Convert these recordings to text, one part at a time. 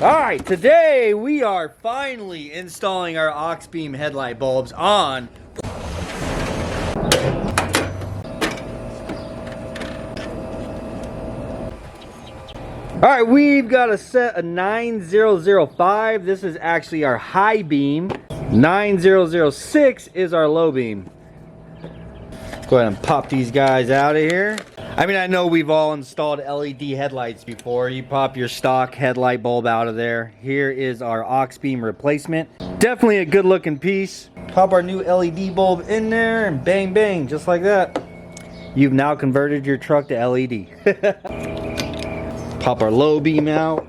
Alright, today we are finally installing our AuxBeam headlight bulbs on. Alright, we've got a set of 9005. This is actually our high beam. 9006 is our low beam. Let's go ahead and pop these guys out of here. I mean, I know we've all installed LED headlights before. You pop your stock headlight bulb out of there. Here is our AuxBeam replacement. Definitely a good looking piece. Pop our new LED bulb in there and bang bang, just like that. You've now converted your truck to LED. Pop our low beam out.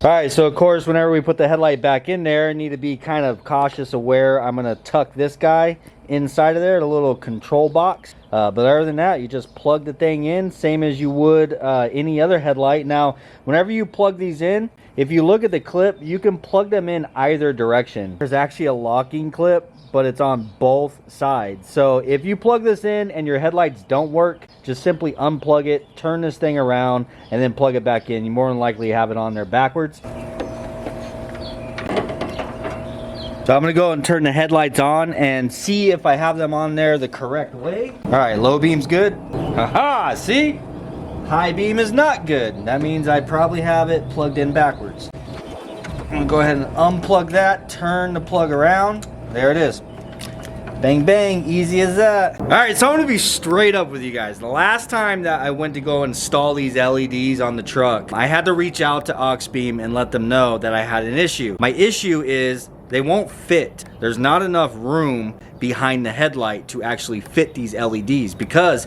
Alright, so of course whenever we put the headlight back in there, I need to be kind of cautious of where I'm going to tuck this guy inside of there, the little control box. But other than that, you just plug the thing in, same as you would any other headlight. Now, whenever you plug these in, if you look at the clip, you can plug them in either direction. There's actually a locking clip, but it's on both sides. So if you plug this in and your headlights don't work, just simply unplug it, turn this thing around, and then plug it back in. You more than likely have it on there backwards. So I'm gonna go and turn the headlights on and see if I have them on there the correct way. All right, low beam's good. Haha, see? High beam is not good. That means I probably have it plugged in backwards. I'm gonna go ahead and unplug that, turn the plug around. There it is. Bang bang, easy as that. All right, so I'm gonna be straight up with you guys. The last time that I went to go install these LEDs on the truck, I had to reach out to AuxBeam and let them know that I had an issue. My issue is they won't fit. There's not enough room behind the headlight to actually fit these LEDs because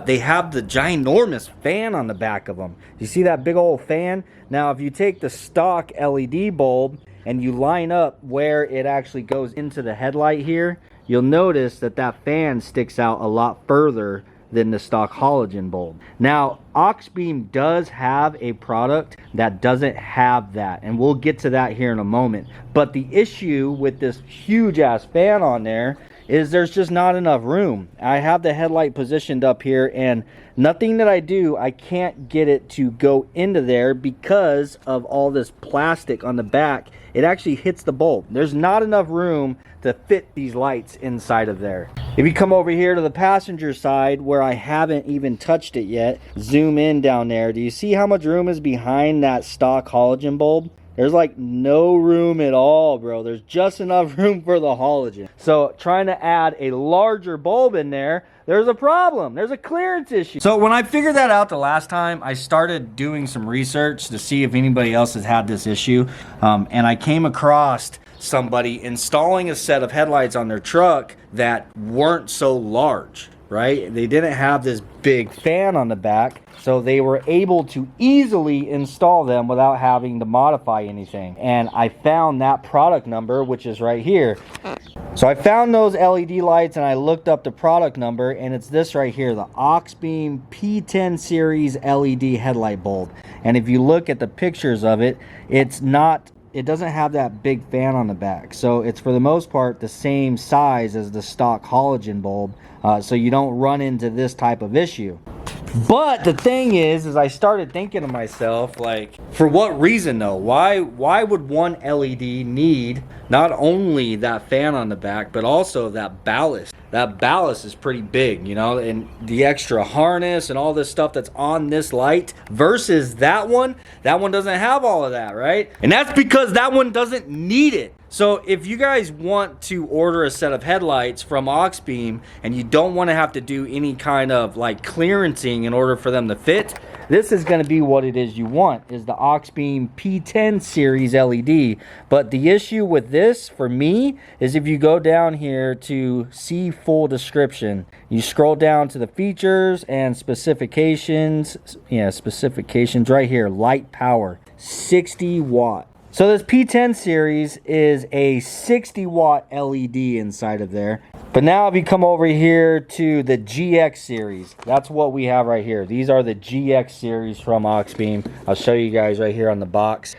they have the ginormous fan on the back of them. You see that big old fan? Now, if you take the stock LED bulb and you line up where it actually goes into the headlight here, you'll notice that that fan sticks out a lot further than the stock halogen bulb. Now, AuxBeam does have a product that doesn't have that, and we'll get to that here in a moment. But the issue with this huge ass fan on there is there's just not enough room. I have the headlight positioned up here, and nothing that I do, I can't get it to go into there because of all this plastic on the back. It actually hits the bulb. There's not enough room to fit these lights inside of there. If you come over here to the passenger side where I haven't even touched it yet, zoom in down there. Do you see how much room is behind that stock halogen bulb? There's like no room at all, bro. There's just enough room for the halogen. So trying to add a larger bulb in there, there's a problem. There's a clearance issue. So when I figured that out the last time, I started doing some research to see if anybody else has had this issue. And I came across somebody installing a set of headlights on their truck that weren't so large, right? They didn't have this big fan on the back, so they were able to easily install them without having to modify anything. And I found that product number, which is right here. So I found those LED lights and I looked up the product number, and it's this right here, the AuxBeam P10 series LED headlight bulb. And if you look at the pictures of it, it doesn't have that big fan on the back. So it's for the most part the same size as the stock halogen bulb. So you don't run into this type of issue. But the thing is I started thinking to myself, like, for what reason though? Why would one LED need not only that fan on the back, but also that ballast? That ballast is pretty big, you know, and the extra harness and all this stuff that's on this light versus that one doesn't have all of that, right? And that's because that one doesn't need it. So if you guys want to order a set of headlights from AuxBeam and you don't want to have to do any kind of like clearancing in order for them to fit, this is going to be what it is you want, is the AuxBeam P10 series LED. But the issue with this for me is if you go down here to see full description, you scroll down to the features and specifications. Yeah, specifications right here, light power, 60 watt. So this P10 series is a 60 watt LED inside of there. But now if you come over here to the GX series, that's what we have right here. These are the GX series from AuxBeam. I'll show you guys right here on the box.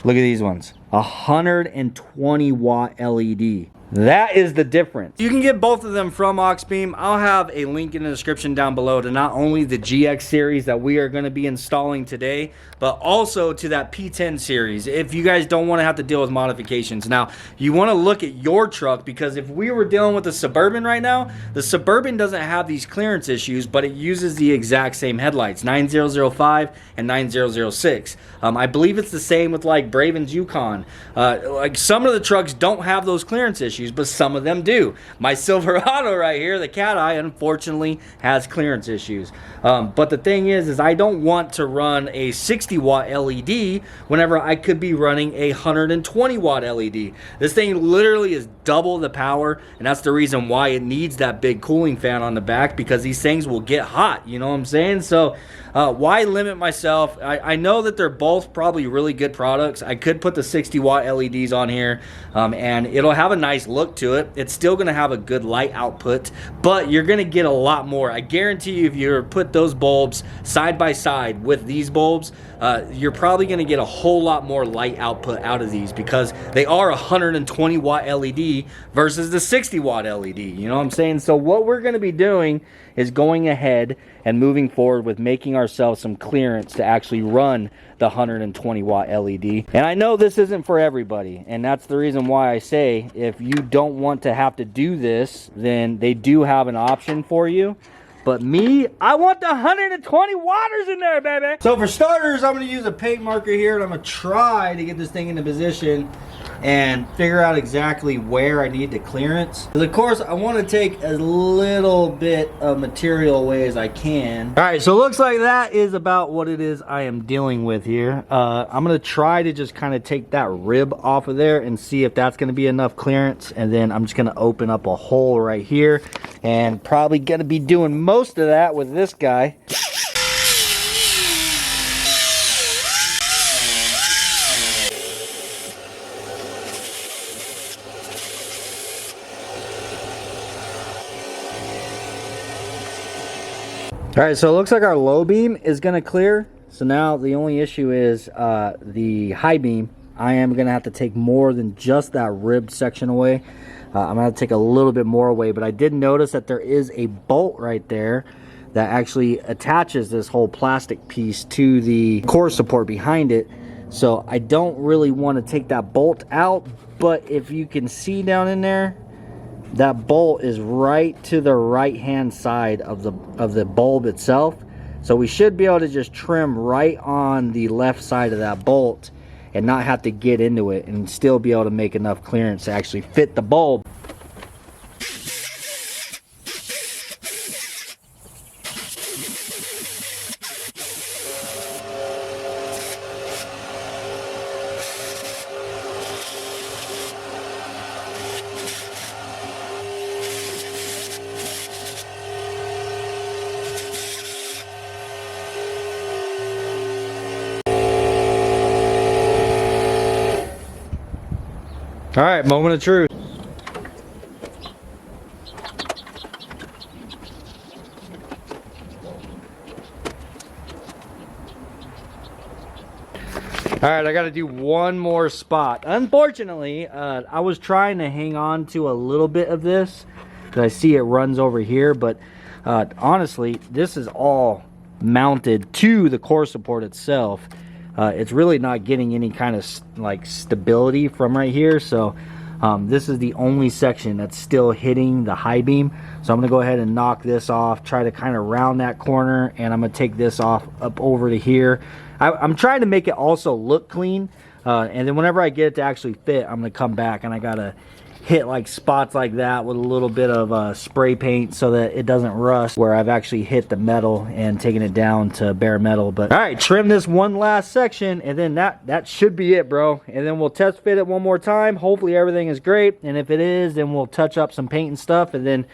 Look at these ones. 120 watt LED. That is the difference. You can get both of them from AuxBeam. I'll have a link in the description down below to not only the GX series that we are going to be installing today, but also to that P10 series if you guys don't want to have to deal with modifications. Now, you want to look at your truck, because if we were dealing with the Suburban right now, the Suburban doesn't have these clearance issues, but it uses the exact same headlights, 9005 and 9006. I believe it's the same with like Braven's Yukon. Like some of the trucks don't have those clearance issues, but some of them do. My Silverado right here, the Cat Eye, unfortunately has clearance issues. But the thing is I don't want to run a 60 watt LED whenever I could be running a 120 watt LED. This thing literally is double the power, and that's the reason why it needs that big cooling fan on the back, because these things will get hot, you know what I'm saying? So why limit myself? I know that they're both probably really good products. I could put the 60 watt LEDs on here, and it'll have a nice look to it. It's still going to have a good light output, but you're going to get a lot more. I guarantee you, if you put those bulbs side by side with these bulbs, you're probably going to get a whole lot more light output out of these, because they are 120 watt LED versus the 60 watt LED. You know what I'm saying? So what we're going to be doing is going ahead and moving forward with making ourselves some clearance to actually run the 120 watt LED. And I know this isn't for everybody, and that's the reason why I say if you don't want to have to do this, then they do have an option for you. But me, I want the 120 watters in there, baby. So for starters, I'm gonna use a paint marker here, and I'm gonna try to get this thing into position and figure out exactly where I need the clearance. Because of course, I want to take as little bit of material away as I can. All right, so it looks like that is about what it is I am dealing with here. I'm gonna try to just kind of take that rib off of there and see if that's gonna be enough clearance. And then I'm just gonna open up a hole right here, and probably gonna be doing most of that with this guy. All right, so it looks like our low beam is gonna clear. So now the only issue is the high beam. I am gonna have to take more than just that ribbed section away. I'm gonna have to take a little bit more away, but I did notice that there is a bolt right there that actually attaches this whole plastic piece to the core support behind it. So I don't really want to take that bolt out, but if you can see down in there, that bolt is right to the right hand side of the bulb itself. So we should be able to just trim right on the left side of that bolt and not have to get into it, and still be able to make enough clearance to actually fit the bulb. All right, moment of truth. All right, I got to do one more spot. Unfortunately, I was trying to hang on to a little bit of this because I see it runs over here, but honestly, this is all mounted to the core support itself. It's really not getting any kind of like stability from right here, so this is the only section that's still hitting the high beam. So I'm gonna go ahead and knock this off, try to kind of round that corner, and I'm gonna take this off up over to here. I'm trying to make it also look clean, and then whenever I get it to actually fit, I'm gonna come back and I gotta hit like spots like that with a little bit of spray paint so that it doesn't rust where I've actually hit the metal and taken it down to bare metal. But all right, trim this one last section, and then that should be it, bro. And then we'll test fit it one more time. Hopefully everything is great, and if it is, then we'll touch up some paint and stuff, and then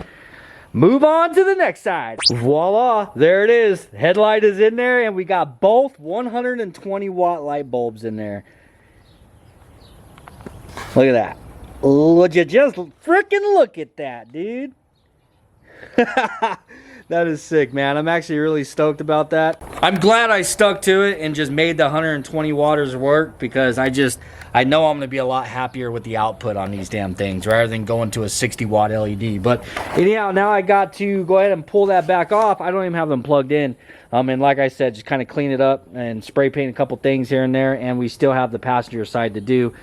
move on to the next side. Voila, there it is. Headlight is in there, and we got both 120 watt light bulbs in there. Look at that. Would you just freaking look at that, dude? That is sick, man. I'm actually really stoked about that. I'm glad I stuck to it and just made the 120 watts work, because I know I'm gonna be a lot happier with the output on these damn things rather than going to a 60 watt LED. But anyhow, now I got to go ahead and pull that back off. I don't even have them plugged in. And like I said, just kind of clean it up and spray paint a couple things here and there, and we still have the passenger side to do.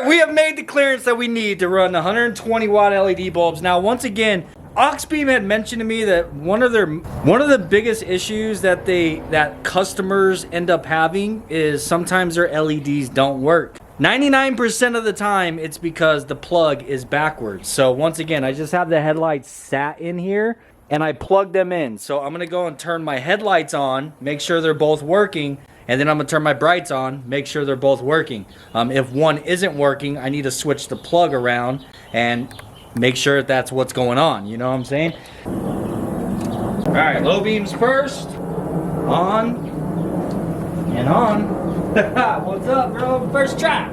We have made the clearance that we need to run the 120 watt LED bulbs. Now, once again, AuxBeam had mentioned to me that one of the biggest issues that customers end up having is sometimes their LEDs don't work. 99% of the time, it's because the plug is backwards. So once again, I just have the headlights sat in here and I plugged them in. So I'm gonna go and turn my headlights on, make sure they're both working, and then I'm gonna turn my brights on, make sure they're both working. If one isn't working, I need to switch the plug around and make sure that's what's going on. You know what I'm saying? All right, low beams first. On and on. What's up, bro? First try.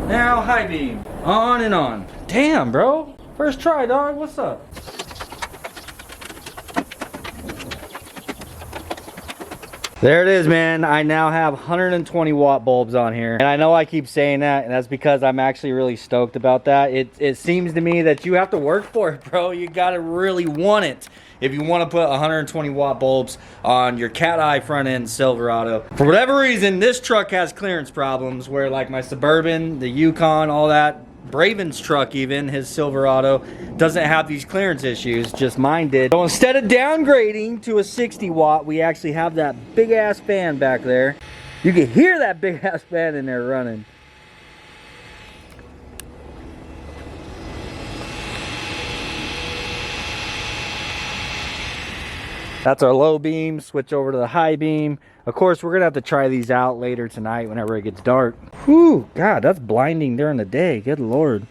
Now high beam. On and on. Damn, bro. First try, dog. What's up? There it is, man. I now have 120 watt bulbs on here. And I know I keep saying that, and that's because I'm actually really stoked about that. It seems to me that you have to work for it, bro. You gotta really want it if you want to put 120 watt bulbs on your cat eye front end Silverado. For whatever reason, this truck has clearance problems where, like my Suburban, the Yukon, all that, Braven's truck even, his Silverado, doesn't have these clearance issues, just mine did. So instead of downgrading to a 60 watt, we actually have that big ass fan back there. You can hear that big ass fan in there running. That's our low beam. Switch over to the high beam. Of course, we're gonna have to try these out later tonight whenever it gets dark. Whew, God, that's blinding during the day. Good Lord.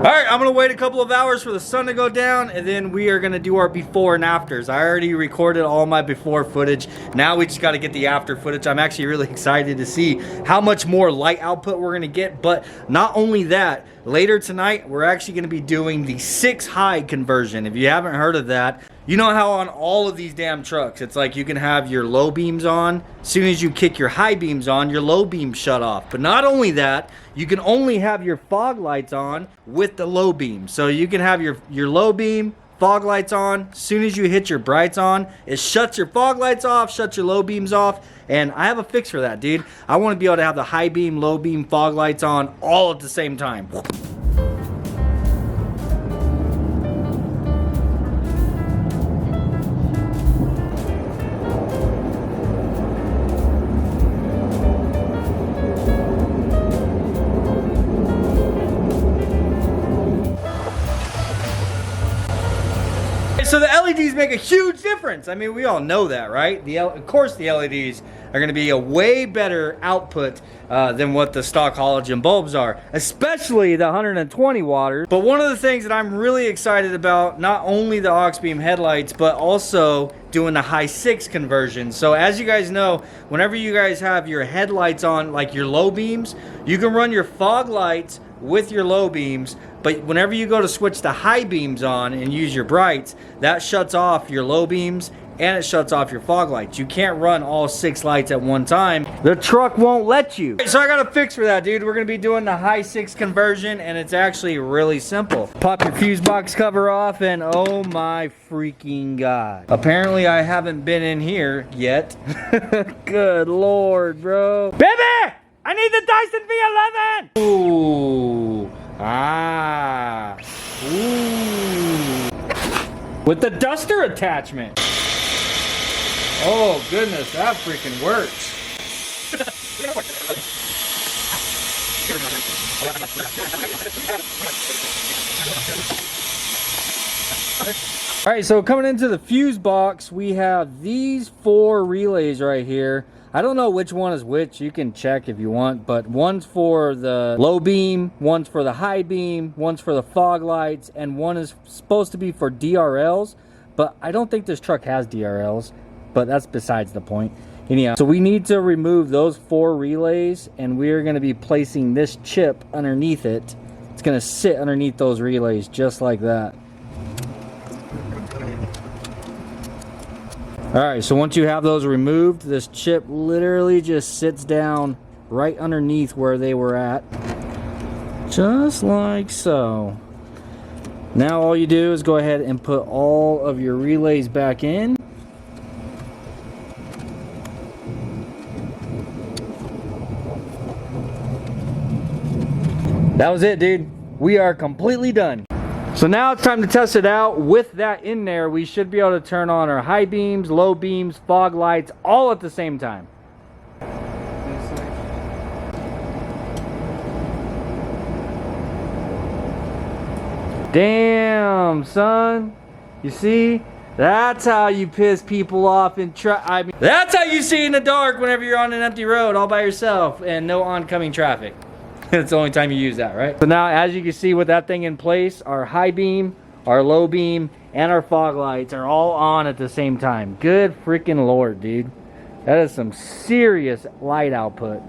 All right, I'm gonna wait a couple of hours for the sun to go down, and then we are gonna do our before and afters. I already recorded all my before footage. Now we just gotta get the after footage. I'm actually really excited to see how much more light output we're gonna get, but not only that, later tonight, we're actually gonna be doing the 6 high conversion. If you haven't heard of that, you know how on all of these damn trucks, it's like you can have your low beams on. As soon as you kick your high beams on, your low beams shut off. But not only that, you can only have your fog lights on with the low beam. So you can have your low beam, fog lights on. As soon as you hit your brights on, it shuts your fog lights off, shuts your low beams off. And I have a fix for that, dude. I want to be able to have the high beam, low beam, fog lights on all at the same time. so the LEDs make a huge difference. I mean, we all know that, right? Of course the LEDs are going to be a way better output than what the stock halogen bulbs are, especially the 120 watters. But one of the things that I'm really excited about, not only the AuxBeam headlights, but also doing the high 6 conversion. So as you guys know, whenever you guys have your headlights on, like your low beams, you can run your fog lights with your low beams, but whenever you go to switch the high beams on and use your brights, that shuts off your low beams and it shuts off your fog lights. You can't run all 6 lights at one time. The truck won't let you. So I got a fix for that, dude. We're gonna be doing the high 6 conversion, and it's actually really simple. Pop your fuse box cover off, and oh my freaking God. Apparently I haven't been in here yet. Good Lord, bro. Baby! I need the Dyson V11! Ooh. Ah. Ooh. With the duster attachment. Oh goodness, that freaking works. All right, so coming into the fuse box, we have these 4 relays right here. I don't know which one is which. You can check if you want, but one's for the low beam, one's for the high beam, one's for the fog lights, and one is supposed to be for DRLs, but I don't think this truck has DRLs, but that's besides the point. Anyhow, so we need to remove those 4 relays, and we're going to be placing this chip underneath it. It's going to sit underneath those relays just like that. Alright, so once you have those removed, this chip literally just sits down right underneath where they were at. Just like so. Now all you do is go ahead and put all of your relays back in. That was it, dude. We are completely done. So now it's time to test it out. With that in there, we should be able to turn on our high beams, low beams, fog lights, all at the same time. Damn, son. You see? That's how you piss people off in that's how you see in the dark whenever you're on an empty road all by yourself and no oncoming traffic. It's the only time you use that, right? So now, as you can see with that thing in place, our high beam, our low beam, and our fog lights are all on at the same time. Good freaking Lord, dude. That is some serious light output.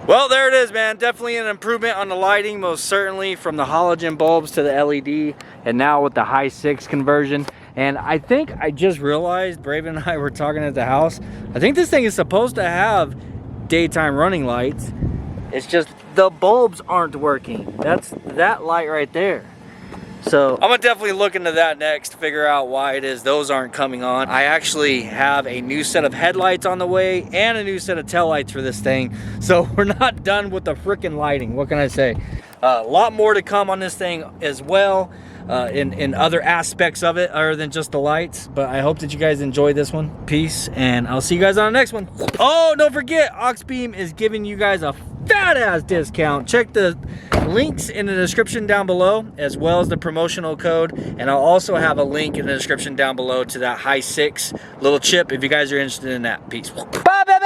Well, there it is, man. Definitely an improvement on the lighting, most certainly, from the halogen bulbs to the LED, and now with the high 6 conversion. And I think I just realized, Braven and I were talking at the house, I think this thing is supposed to have daytime running lights. It's just the bulbs aren't working. That's that light right there. So I'm gonna definitely look into that next, figure out why it is those aren't coming on. I actually have a new set of headlights on the way and a new set of tail lights for this thing. So we're not done with the freaking lighting. What can I say? A lot more to come on this thing as well, in other aspects of it other than just the lights. But I hope that you guys enjoyed this one. Peace, and I'll see you guys on the next one. Oh, don't forget, AuxBeam is giving you guys a fat ass discount. Check the links in the description down below, as well as the promotional code, and I'll also have a link in the description down below to that high 6 little chip if you guys are interested in that. Peace. Bye, baby.